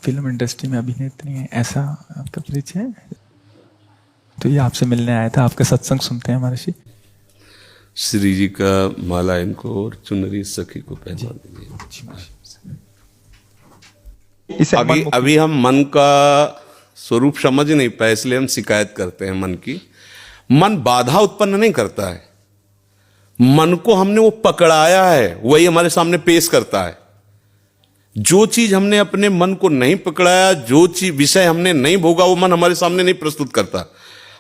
Film industry में अभिनेत्री हैं, ऐसा आपका परिचय है? तो ये आपसे मिलने आया था, आपका सत्संग सुनते हैं महर्षि। श्री जी का माला इनको और चुनरी सखी को पहना दीजिए। अभी हम मन का स्वरूप समझ नहीं पाए, इसलिए हम शिकायत करते हैं मन की। मन बाधा उत्पन्न नहीं करता है, मन को हमने वो पकड़ाया है, वही हमारे सामने पेश करता है। जो चीज हमने अपने मन को नहीं पकड़ाया, जो चीज विषय हमने नहीं भोगा, वो मन हमारे सामने नहीं प्रस्तुत करता।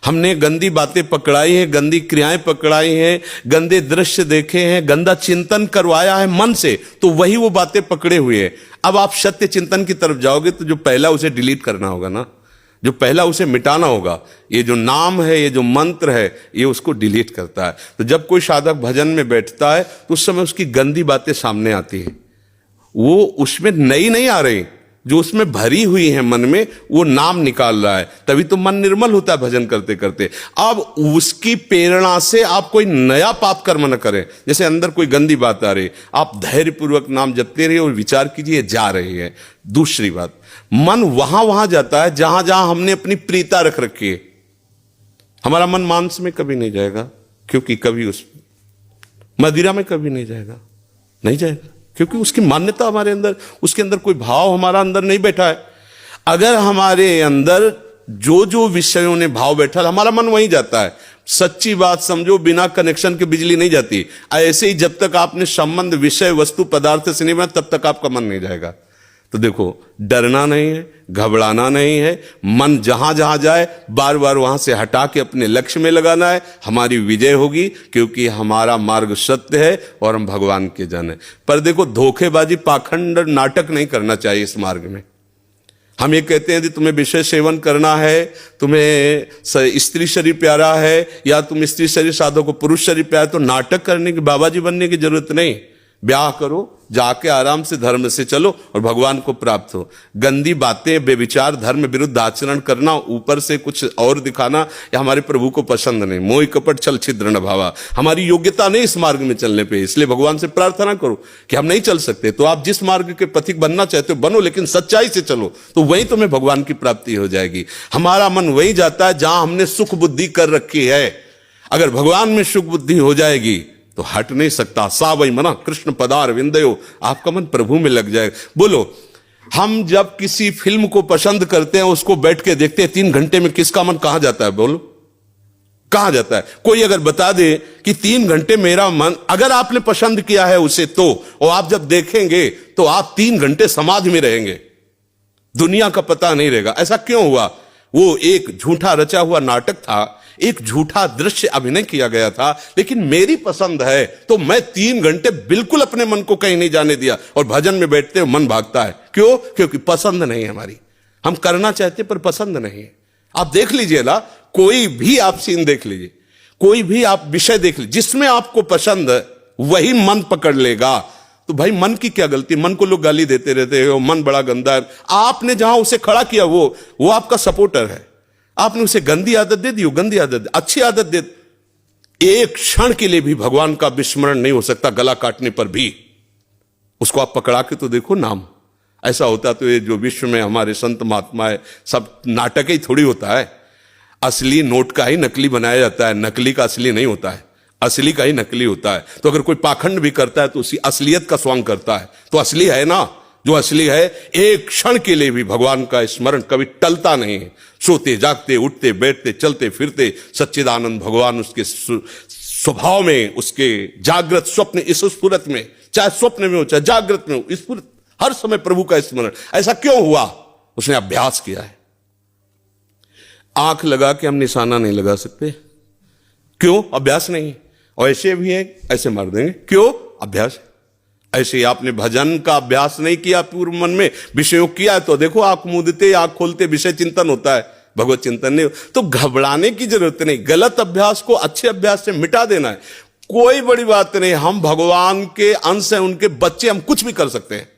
हमने गंदी बातें पकड़ाई हैं, गंदी क्रियाएं पकड़ाई हैं, गंदे दृश्य देखे हैं, गंदा चिंतन करवाया है मन से, तो वही वो बातें पकड़े हुए हैं। अब आप सत्य चिंतन की तरफ जाओगे तो जो पहला उसे डिलीट करना होगा ना, जो पहला उसे मिटाना होगा। ये जो नाम है, ये जो मंत्र है, ये उसको डिलीट करता है। तो जब कोई साधक भजन में बैठता है तो उस समय उसकी गंदी बातें सामने आती है, वो उसमें नई नहीं आ रही, जो उसमें भरी हुई है मन में, वो नाम निकाल रहा है। तभी तो मन निर्मल होता है भजन करते करते। अब उसकी प्रेरणा से आप कोई नया पाप कर्म न करें। जैसे अंदर कोई गंदी बात आ रही, आप धैर्यपूर्वक नाम जपते रहिए और विचार कीजिए जा रही है। दूसरी बात, मन वहां जाता है जहां जहां हमने अपनी प्रीता रख रखी है। हमारा मन मांस में कभी नहीं जाएगा, क्योंकि कभी उस मदिरा में कभी नहीं जाएगा, नहीं जाएगा, क्योंकि उसकी मान्यता हमारे अंदर, उसके अंदर कोई भाव हमारा अंदर नहीं बैठा है। अगर हमारे अंदर जो जो विषयों ने भाव बैठा, हमारा मन वहीं जाता है। सच्ची बात समझो, बिना कनेक्शन के बिजली नहीं जाती। ऐसे ही जब तक आपने संबंध विषय वस्तु पदार्थ से नहीं बना, तब तक आपका मन नहीं जाएगा। तो देखो, डरना नहीं है, घबराना नहीं है, मन जहां जहां जाए बार बार वहां से हटा के अपने लक्ष्य में लगाना है। हमारी विजय होगी, क्योंकि हमारा मार्ग सत्य है और हम भगवान के जन हैं। पर देखो, धोखेबाजी, पाखंड, नाटक नहीं करना चाहिए इस मार्ग में। हम ये कहते हैं कि तुम्हें विषय सेवन करना है, तुम्हें स्त्री शरीर प्यारा है, या तुम स्त्री शरीर साधो को पुरुष शरीर प्यारा, तो नाटक करने की, बाबाजी बनने की जरूरत नहीं। ब्याह करो, जाके आराम से धर्म से चलो और भगवान को प्राप्त हो। गंदी बातें, बेविचार, धर्म विरुद्ध आचरण करना, ऊपर से कुछ और दिखाना, या हमारे प्रभु को पसंद नहीं। मोह कपट छल छिद्र न भावा, हमारी योग्यता नहीं इस मार्ग में चलने पे। इसलिए भगवान से प्रार्थना करो कि हम नहीं चल सकते, तो आप जिस मार्ग के पथिक बनना चाहते हो बनो, लेकिन सच्चाई से चलो, तो वहीं तुम्हें भगवान की प्राप्ति हो जाएगी। हमारा मन वहीं जाता है जहां हमने सुख बुद्धि कर रखी है। अगर भगवान में सुख बुद्धि हो जाएगी तो हट नहीं सकता। सा वही मना कृष्ण पदार विंदयो, आपका मन प्रभु में लग जाए। बोलो, हम जब किसी फिल्म को पसंद करते हैं, उसको बैठ के देखते हैं, 3 घंटे में किसका मन कहां जाता है? बोलो, कहां जाता है? कोई अगर बता दे कि 3 घंटे मेरा मन, अगर आपने पसंद किया है उसे, तो और आप जब देखेंगे तो आप 3 घंटे समाधि में रहेंगे, दुनिया का पता नहीं रहेगा। ऐसा क्यों हुआ? वो एक झूठा रचा हुआ नाटक था, एक झूठा दृश्य अभिनय किया गया था। लेकिन मेरी पसंद है तो मैं 3 घंटे बिल्कुल अपने मन को कहीं नहीं जाने दिया, और भजन में बैठते हो मन भागता है। क्यों? क्योंकि पसंद नहीं है हमारी। हम करना चाहते पर पसंद नहीं है। आप देख लीजिए ना, कोई भी आप सीन देख लीजिए, कोई भी आप विषय देख लीजिए, जिसमें आपको पसंद है वही मन पकड़ लेगा। तो भाई, मन की क्या गलती? मन को लोग गाली देते रहते हो, मन बड़ा गंदा है। आपने जहां उसे खड़ा किया, वो आपका सपोर्टर है। आपने उसे गंदी आदत दे दी, गंदी आदत, अच्छी आदत दे। एक क्षण के लिए भी भगवान का विस्मरण नहीं हो सकता, गला काटने पर भी। उसको आप पकड़ा के तो देखो नाम। ऐसा होता तो ये जो विश्व में हमारे संत महात्मा है, सब नाटक ही थोड़ी होता है। असली नोट का ही नकली बनाया जाता है, नकली का असली नहीं होता है, असली का ही नकली होता है। तो अगर कोई पाखंड भी करता है तो उसी असलियत का स्वांग करता है, तो असली है ना। जो असली है, एक क्षण के लिए भी भगवान का स्मरण कभी टलता नहीं है। सोते जागते, उठते बैठते, चलते फिरते सच्चिदानंद भगवान उसके स्वभाव में, उसके जागृत स्वप्न इस स्फुरत में, चाहे स्वप्न में हो चाहे जागृत में हो, स्फुरत हर समय प्रभु का स्मरण। ऐसा क्यों हुआ? उसने अभ्यास किया है। आंख लगा के हम निशाना नहीं लगा सकते, क्यों? अभ्यास नहीं। और ऐसे भी है, ऐसे मार देंगे, क्यों? अभ्यास। ऐसे आपने भजन का अभ्यास नहीं किया, पूर्व मन में विषयों किया, तो देखो आंख मूंदते, आंख खोलते विषय चिंतन होता है, भगवत चिंतन नहीं। तो घबराने की जरूरत नहीं, गलत अभ्यास को अच्छे अभ्यास से मिटा देना है। कोई बड़ी बात नहीं, हम भगवान के अंश हैं, उनके बच्चे, हम कुछ भी कर सकते हैं।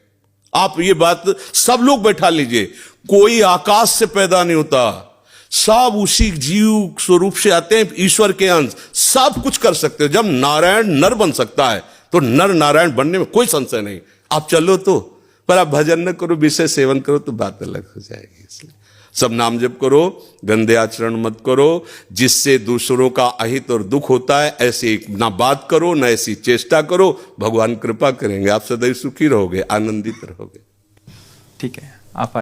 आप ये बात सब लोग बैठा लीजिए, कोई आकाश से पैदा नहीं होता, सब उसी जीव स्वरूप से आते हैं, ईश्वर के अंश। सब कुछ कर सकते हो। जब नारायण नर बन सकता है तो नर नारायण बनने में कोई संशय नहीं। आप चलो तो पर आप भजन न करो, विषय सेवन करो तो बात अलग हो जाएगी। इसलिए सब नाम जप करो, गंदे आचरण मत करो, जिससे दूसरों का अहित और दुख होता है ऐसी ना बात करो, ना ऐसी चेष्टा करो। भगवान कृपा करेंगे, आप सदैव सुखी रहोगे, आनंदित रहोगे। ठीक है, आप